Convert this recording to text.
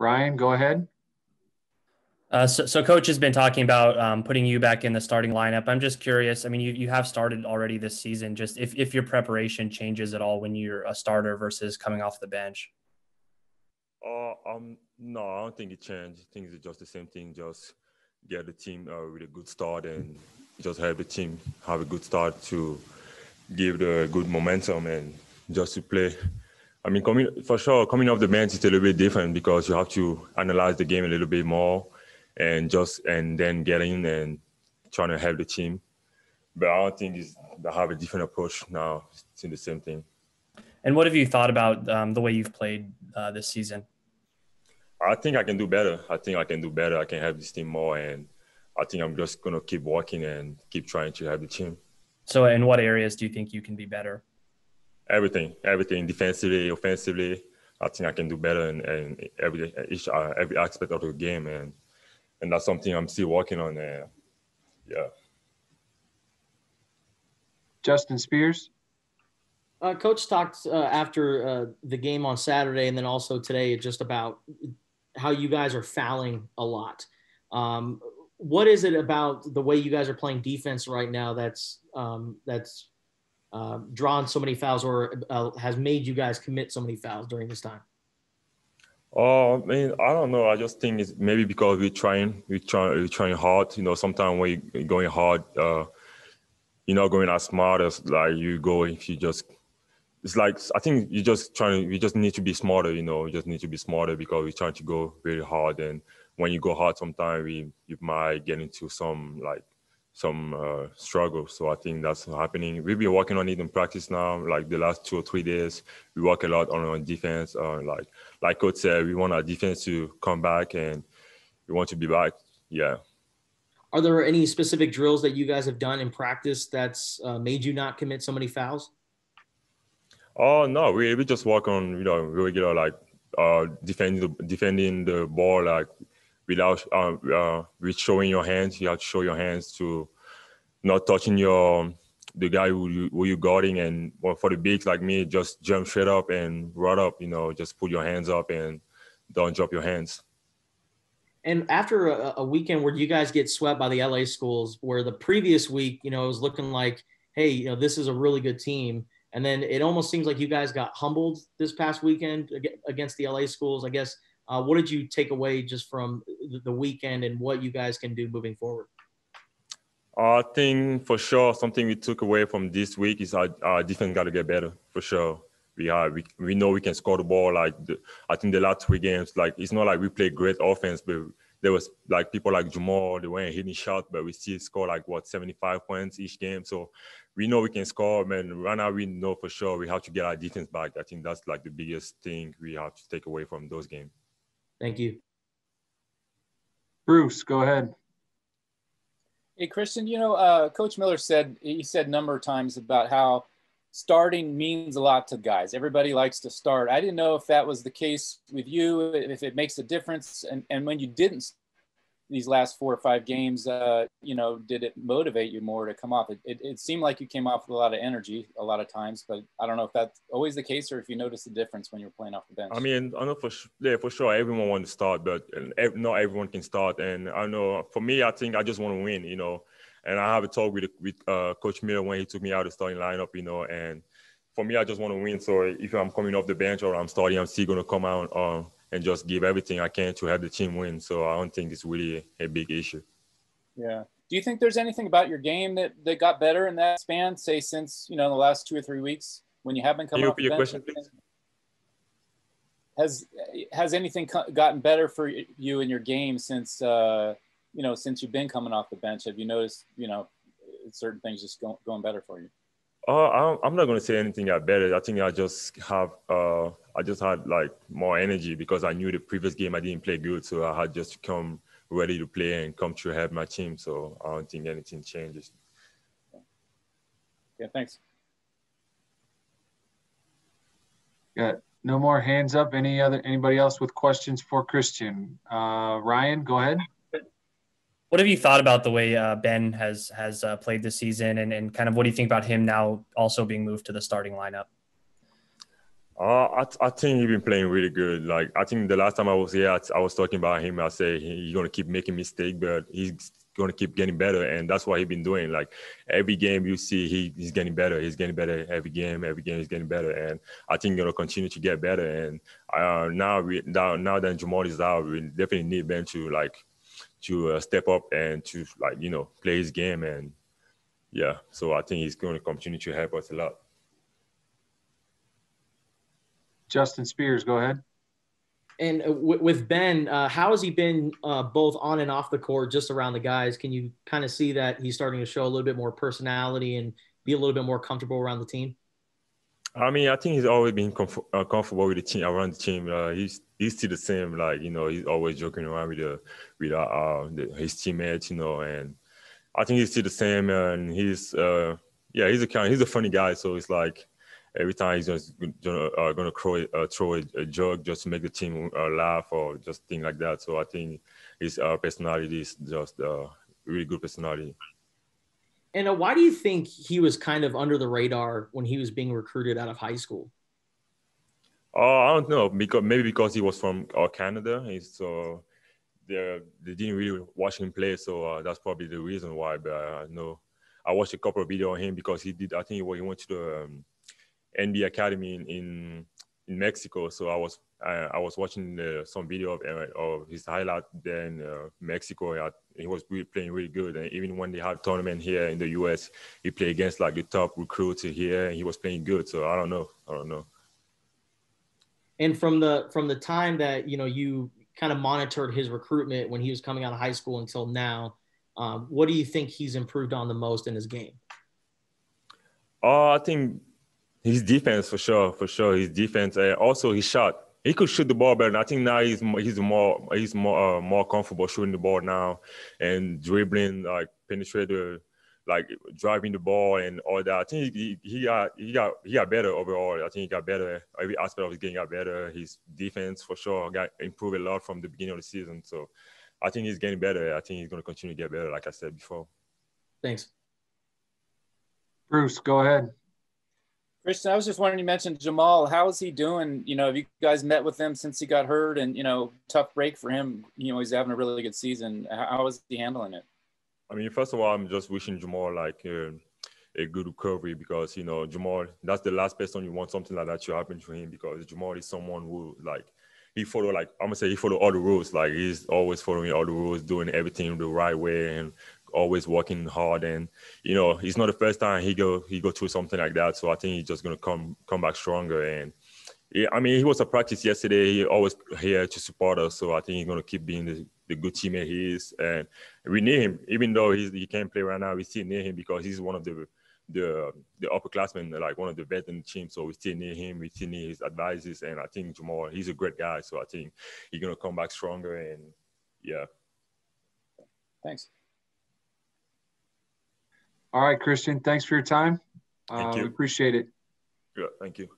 Ryan, go ahead. So coach has been talking about putting you back in the starting lineup. I'm just curious. I mean, you have started already this season. Just if your preparation changes at all when you're a starter versus coming off the bench. No, I don't think it changed. I think it's just the same thing. Just get the team with a good start and just help the team have a good start to give the good momentum and just to play. I mean, coming off the bench is a little bit different because you have to analyze the game a little bit more and then get in and trying to help the team. But I don't think I have a different approach now. It's the same thing. And what have you thought about the way you've played this season? I think I can do better. I can help this team more, and I think I'm just gonna keep working and keep trying to help the team. So, in what areas do you think you can be better? Everything, defensively, offensively. I think I can do better in every aspect of the game, and that's something I'm still working on. Yeah. Justin Spears. Coach talked after the game on Saturday and then also today just about how you guys are fouling a lot. What is it about the way you guys are playing defense right now that's drawn so many fouls or has made you guys commit so many fouls during this time? Oh, I mean, I don't know. I just think it's maybe because we're trying hard. You know, sometimes when you're going hard, you're not going as smart as like you go if you just. It's like I think we just need to be smarter. You know, we just need to be smarter because we're trying to go really hard. And when you go hard, sometimes you might get into some struggle. So I think that's happening. We've been working on it in practice now. Like the last 2 or 3 days, we work a lot on defense. Like Coach said, we want our defense to come back and we want to be back. Yeah. Are there any specific drills that you guys have done in practice that's made you not commit so many fouls? Oh no, we just work on regular like defending the ball like without with showing your hands. You have to show your hands to not touching the guy who you're guarding, and for the bigs like me, just jump straight up and run up. You know, just put your hands up and don't drop your hands. And after a weekend where you guys get swept by the LA schools, where the previous week, it was looking like, hey, this is a really good team. And then it almost seems like you guys got humbled this past weekend against the LA schools. I guess, what did you take away just from the weekend and what you guys can do moving forward? I think for sure something we took away from this week is our defense got to get better, for sure. We know we can score the ball. I think the last 3 games, like it's not like we play great offense, but there was like people like Jamal, they weren't hitting shots, but we still score 75 points each game. So we know we can score, man. Right now we know for sure we have to get our defense back. I think that's like the biggest thing we have to take away from those games. Thank you. Bruce, go ahead. Hey, Christian, Coach Miller said a number of times about how starting means a lot to guys. Everybody likes to start. I didn't know if that was the case with you, if it makes a difference. And when you didn't these last 4 or 5 games, did it motivate you more to come off? It seemed like you came off with a lot of energy a lot of times, but I don't know if that's always the case or if you noticed the difference when you were playing off the bench. I mean, I know for sure everyone wants to start, but not everyone can start. And I know for me, I think I just want to win, And I have a talk with Coach Miller when he took me out of the starting lineup, and for me, I just want to win. So if I'm coming off the bench or I'm starting, I'm still going to come out and just give everything I can to help the team win. So I don't think it's really a big issue. Yeah. Do you think there's anything about your game that got better in that span, say since, the last 2 or 3 weeks when you have been coming off the bench? Question, please? Has anything gotten better for you in your game since since you've been coming off the bench? Have you noticed, certain things just going better for you? I'm not going to say anything got better. I think I just had more energy because I knew the previous game I didn't play good. So I had just come ready to play and come to help my team. So I don't think anything changes. Yeah, thanks. Got no more hands up. Anybody else with questions for Christian? Ryan, go ahead. What have you thought about the way Ben has played this season, and kind of what do you think about him now also being moved to the starting lineup? I think he's been playing really good. Like, I think the last time I was here, I was talking about him. I say he's going to keep making mistakes, but he's going to keep getting better. And that's what he's been doing. Like, every game you see, he's getting better. He's getting better every game. Every game he's getting better. And I think he's going to continue to get better. And now that Jamal is out, we definitely need Ben to step up and to, like, play his game. And yeah, so I think he's going to continue to help us a lot. Justin Spears, go ahead. And with Ben, how has he been both on and off the court, just around the guys? Can you kind of see that he's starting to show a little bit more personality and be a little bit more comfortable around the team? I mean, I think he's always been comfortable with the team, around the team. He's still the same. Like, he's always joking around his teammates. And I think he's still the same. And he's a funny guy. So it's like, every time he's just gonna throw a joke just to make the team laugh or just things like that. So I think his personality is just really good personality. And why do you think he was kind of under the radar when he was being recruited out of high school? I don't know, because he was from Canada, so they didn't really watch him play. So that's probably the reason why. But I know I watched a couple of videos on him because he did. I think he went to the NBA Academy in Mexico. So I was watching some video of his highlight there in Mexico. He was playing really good. And even when they had a tournament here in the US, he played against like the top recruits here, and he was playing good. So I don't know. And from the time that you kind of monitored his recruitment when he was coming out of high school until now, what do you think he's improved on the most in his game? I think his defense, for sure. His defense, also his shot. He could shoot the ball better. And I think now he's more comfortable shooting the ball now, and dribbling, like penetrator, like driving the ball and all that. I think he got better overall. I think he got better. Every aspect of his game got better. His defense, for sure, got improved a lot from the beginning of the season. So I think he's getting better. I think he's going to continue to get better, like I said before. Thanks. Bruce, go ahead. Christian, I was just wondering, you mentioned Jamal. How is he doing? Have you guys met with him since he got hurt? And, tough break for him. He's having a really good season. How is he handling it? I mean, first of all, I'm just wishing Jamal like a good recovery because, Jamal, that's the last person you want something like that to happen to him, because Jamal is someone who, like, he follow all the rules. Like, he's always following all the rules, doing everything the right way, and always working hard. And it's not the first time he go through something like that. So I think he's just gonna come back stronger. And yeah, I mean, he was at practice yesterday. He always here to support us. So I think he's gonna keep being the good teammate he is. And we need him, even though he can't play right now. We still need him because he's one of the upperclassmen, like one of the veteran teams. So we still need him. We still need his advices. And I think Jamal, he's a great guy. So I think he's gonna come back stronger. And yeah. Thanks. All right, Christian, thanks for your time. Thank you. We appreciate it. Yeah, thank you.